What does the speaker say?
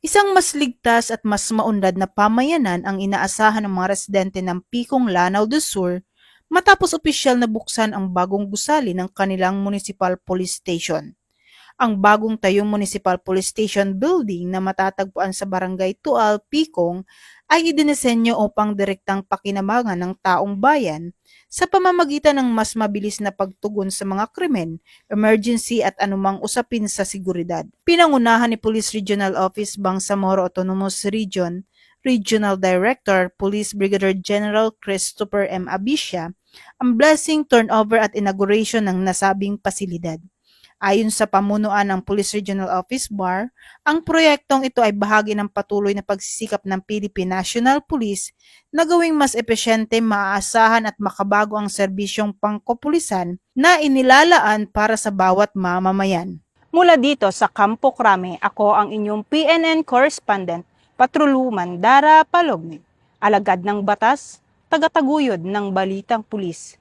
Isang mas ligtas at mas maunlad na pamayanan ang inaasahan ng mga residente ng Picong, Lanao do Sur matapos opisyal na buksan ang bagong gusali ng kanilang municipal police station. Ang bagong tayong Municipal Police Station Building na matatagpuan sa Barangay Tual, Picong ay idinisenyo upang direktang pakinabangan ng taong bayan sa pamamagitan ng mas mabilis na pagtugon sa mga krimen, emergency at anumang usapin sa seguridad. Pinangunahan ni Police Regional Office Bangsamoro Autonomous Region Regional Director Police Brigadier General Christopher M. Abisha ang blessing, turnover at inauguration ng nasabing pasilidad. Ayon sa pamunuan ng Police Regional Office BAR, ang proyektong ito ay bahagi ng patuloy na pagsisikap ng Philippine National Police na gawing mas epesyente, maaasahan at makabago ang serbisyong pangkopulisan na inilalaan para sa bawat mamamayan. Mula dito sa Campo Crame, ako ang inyong PNN correspondent, Patroluman Dara Palogni, alagad ng batas, tagataguyod ng balitang pulis.